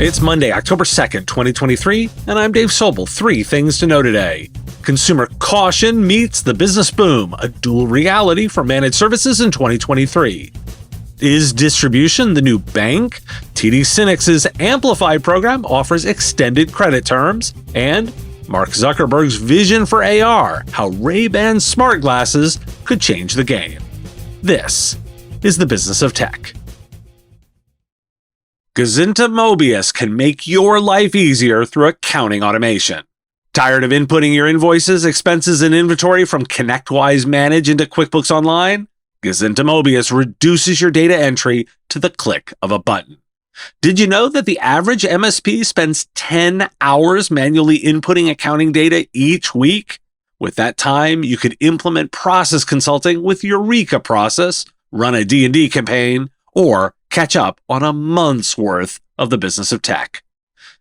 It's Monday, October 2nd, 2023, and I'm Dave Sobel. 3 things to know today. Consumer caution meets the business boom, a dual reality for managed services in 2023. Is distribution the new bank? TD Synnex's Amplify program offers extended credit terms. And Mark Zuckerberg's vision for AR, how Ray-Ban smart glasses could change the game. This is the business of tech. Gazinta Mobius can make your life easier through accounting automation. Tired of inputting your invoices, expenses, and inventory from ConnectWise Manage into QuickBooks Online? Gazinta Mobius reduces your data entry to the click of a button. Did you know that the average MSP spends 10 hours manually inputting accounting data each week? With that time, you could implement process consulting with Eureka Process, run a D&D campaign, or catch up on a month's worth of the business of tech.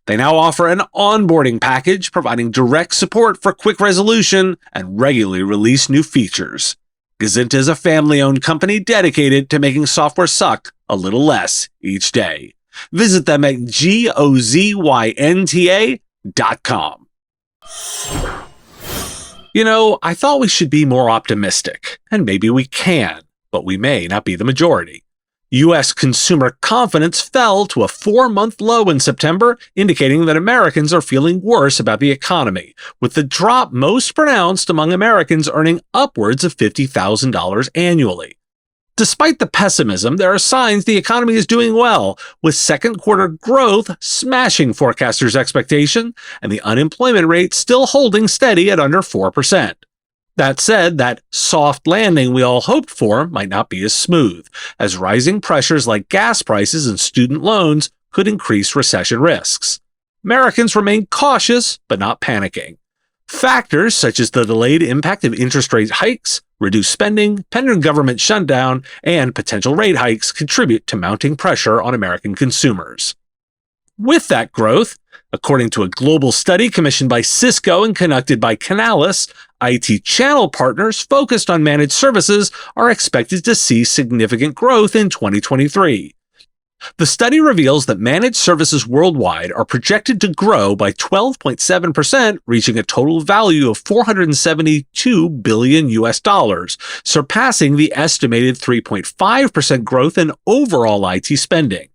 They now offer an onboarding package providing direct support for quick resolution and regularly release new features. Gazinta is a family-owned company dedicated to making software suck a little less each day. Visit them at gozynta.com. You know, I thought we should be more optimistic, and maybe we can, but we may not be the majority. U.S. consumer confidence fell to a 4-month low in September, indicating that Americans are feeling worse about the economy, with the drop most pronounced among Americans earning upwards of $50,000 annually. Despite the pessimism, there are signs the economy is doing well, with second quarter growth smashing forecasters' expectation and the unemployment rate still holding steady at under 4%. That said, that soft landing we all hoped for might not be as smooth, as rising pressures like gas prices and student loans could increase recession risks. Americans remain cautious, but not panicking. Factors such as the delayed impact of interest rate hikes, reduced spending, pending government shutdown, and potential rate hikes contribute to mounting pressure on American consumers. With that growth, according to a global study commissioned by Cisco and conducted by Canalys, IT channel partners focused on managed services are expected to see significant growth in 2023. The study reveals that managed services worldwide are projected to grow by 12.7%, reaching a total value of $472 billion, surpassing the estimated 3.5% growth in overall IT spending.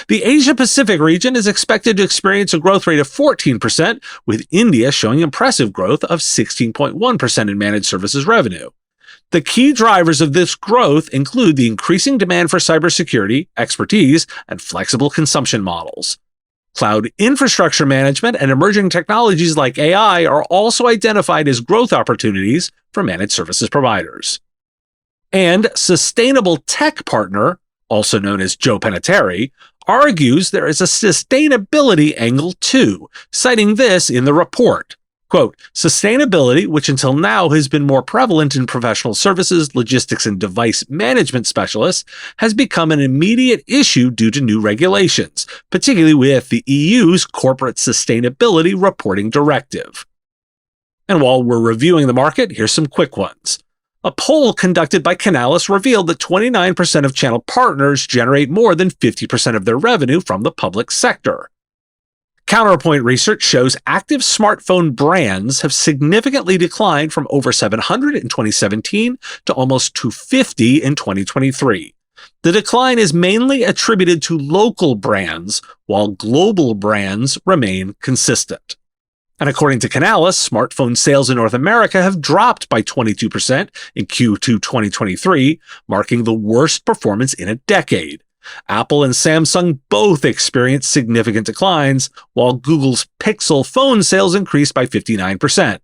The Asia-Pacific region is expected to experience a growth rate of 14%, with India showing impressive growth of 16.1% in managed services revenue. The key drivers of this growth include the increasing demand for cybersecurity, expertise, and flexible consumption models. Cloud infrastructure management and emerging technologies like AI are also identified as growth opportunities for managed services providers. And Sustainable Tech Partner, also known as Joe Panettiere, argues there is a sustainability angle too, citing this in the report. Quote, sustainability, which until now has been more prevalent in professional services, logistics, and device management specialists, has become an immediate issue due to new regulations, particularly with the EU's Corporate Sustainability Reporting Directive. And while we're reviewing the market, here's some quick ones. A poll conducted by Canalys revealed that 29% of channel partners generate more than 50% of their revenue from the public sector. Counterpoint research shows active smartphone brands have significantly declined from over 700 in 2017 to almost 250 in 2023. The decline is mainly attributed to local brands, while global brands remain consistent. And according to Canalys, smartphone sales in North America have dropped by 22% in Q2 2023, marking the worst performance in a decade. Apple and Samsung both experienced significant declines, while Google's Pixel phone sales increased by 59%.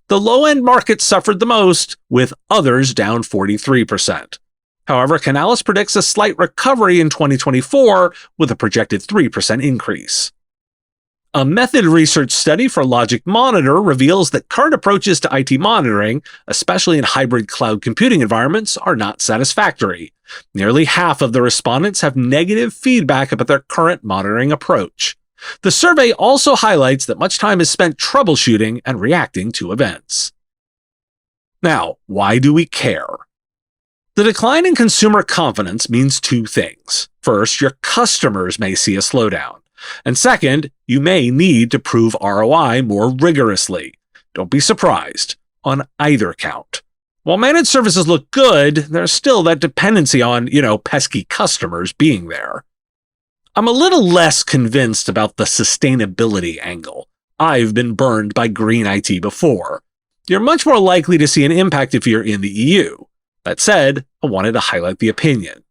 The low-end market suffered the most, with others down 43%. However, Canalys predicts a slight recovery in 2024, with a projected 3% increase. A Method research study for Logic Monitor reveals that current approaches to IT monitoring, especially in hybrid cloud computing environments, are not satisfactory. Nearly half of the respondents have negative feedback about their current monitoring approach. The survey also highlights that much time is spent troubleshooting and reacting to events. Now, why do we care? The decline in consumer confidence means two things. First, your customers may see a slowdown. And second, you may need to prove ROI more rigorously. Don't be surprised on either count. While managed services look good, there's still that dependency on, pesky customers being there. I'm a little less convinced about the sustainability angle. I've been burned by green IT before. You're much more likely to see an impact if you're in the EU. That said, I wanted to highlight the opinion.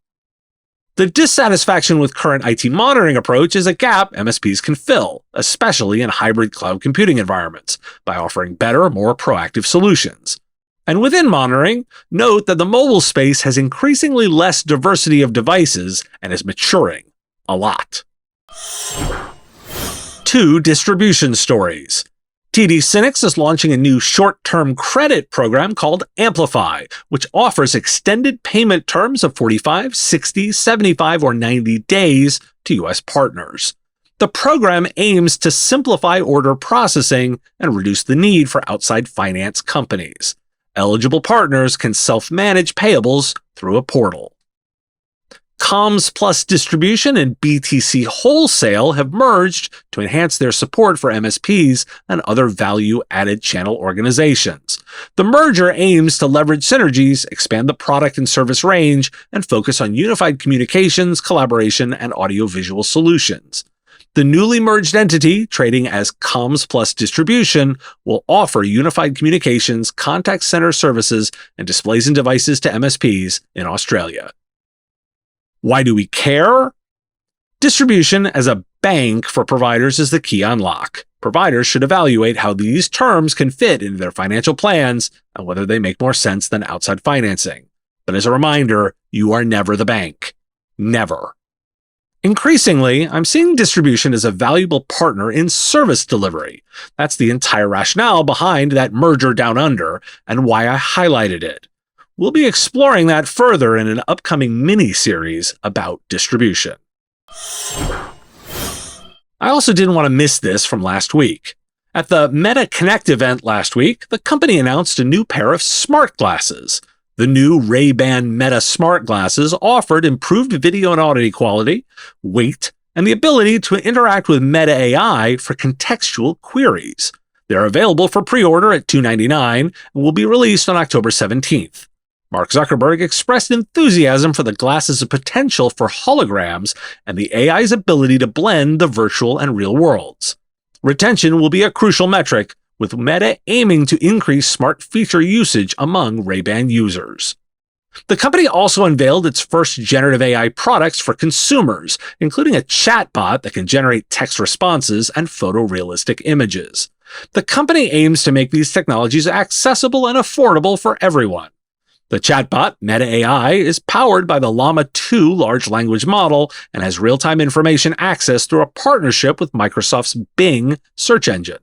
The dissatisfaction with current IT monitoring approach is a gap MSPs can fill, especially in hybrid cloud computing environments, by offering better, more proactive solutions. And within monitoring, note that the mobile space has increasingly less diversity of devices and is maturing a lot. 2 distribution stories. TD Synnex is launching a new short-term credit program called Amplify, which offers extended payment terms of 45, 60, 75, or 90 days to U.S. partners. The program aims to simplify order processing and reduce the need for outside finance companies. Eligible partners can self-manage payables through a portal. Comms Plus Distribution and BTC Wholesale have merged to enhance their support for MSPs and other value-added channel organizations. The merger aims to leverage synergies, expand the product and service range, and focus on unified communications, collaboration, and audiovisual solutions. The newly merged entity, trading as Comms Plus Distribution, will offer unified communications, contact center services, and displays and devices to MSPs in Australia. Why do we care? Distribution as a bank for providers is the key unlock. Providers should evaluate how these terms can fit into their financial plans and whether they make more sense than outside financing. But as a reminder, you are never the bank. Never. Increasingly, I'm seeing distribution as a valuable partner in service delivery. That's the entire rationale behind that merger down under and why I highlighted it. We'll be exploring that further in an upcoming mini-series about distribution. I also didn't want to miss this from last week. At the Meta Connect event last week, the company announced a new pair of smart glasses. The new Ray-Ban Meta smart glasses offered improved video and audio quality, weight, and the ability to interact with Meta AI for contextual queries. They're available for pre-order at $299 and will be released on October 17th. Mark Zuckerberg expressed enthusiasm for the glasses' potential for holograms and the AI's ability to blend the virtual and real worlds. Retention will be a crucial metric, with Meta aiming to increase smart feature usage among Ray-Ban users. The company also unveiled its first generative AI products for consumers, including a chatbot that can generate text responses and photorealistic images. The company aims to make these technologies accessible and affordable for everyone. The chatbot, Meta AI, is powered by the Llama 2 large language model and has real-time information access through a partnership with Microsoft's Bing search engine.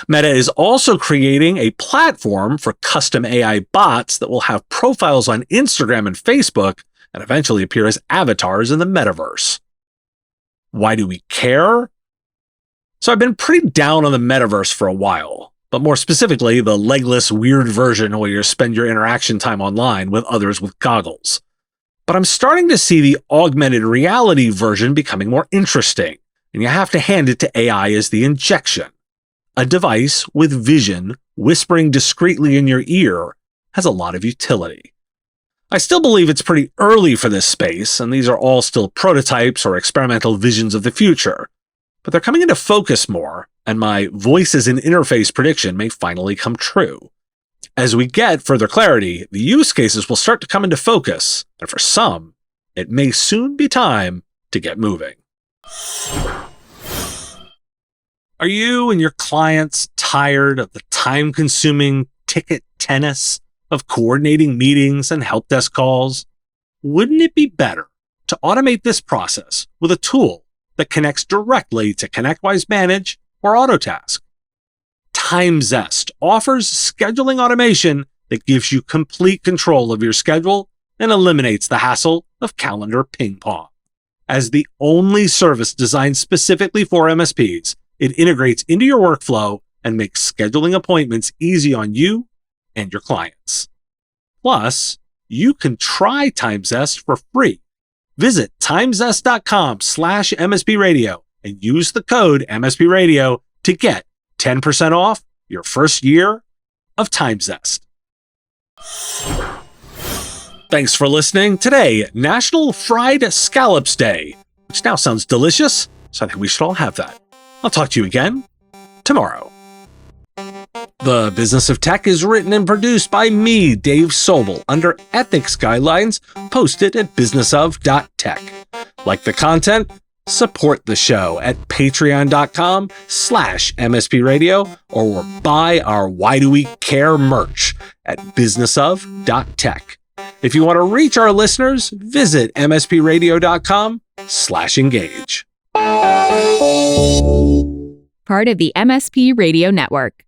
Meta is also creating a platform for custom AI bots that will have profiles on Instagram and Facebook and eventually appear as avatars in the metaverse. Why do we care? So I've been pretty down on the metaverse for a while, but more specifically, the legless, weird version where you spend your interaction time online with others with goggles. But I'm starting to see the augmented reality version becoming more interesting, and you have to hand it to AI as the injection. A device with vision, whispering discreetly in your ear, has a lot of utility. I still believe it's pretty early for this space, and these are all still prototypes or experimental visions of the future. But they're coming into focus more, and my voice as an interface prediction may finally come true. As we get further clarity, the use cases will start to come into focus, and for some, it may soon be time to get moving. Are you and your clients tired of the time-consuming ticket tennis of coordinating meetings and help desk calls? Wouldn't it be better to automate this process with a tool that connects directly to ConnectWise Manage or Autotask? TimeZest offers scheduling automation that gives you complete control of your schedule and eliminates the hassle of calendar ping pong. As the only service designed specifically for MSPs, it integrates into your workflow and makes scheduling appointments easy on you and your clients. Plus, you can try TimeZest for free. Visit timezest.com/MSP Radio and use the code MSP Radio to get 10% off your first year of Time Zest. Thanks for listening. Today, National Fried Scallops Day, which now sounds delicious, so I think we should all have that. I'll talk to you again tomorrow. The Business of Tech is written and produced by me, Dave Sobel, under ethics guidelines posted at businessof.tech. Like the content? Support the show at patreon.com/MSP Radio or buy our Why Do We Care merch at businessof.tech. If you want to reach our listeners, visit mspradio.com/engage. Part of the MSP Radio Network.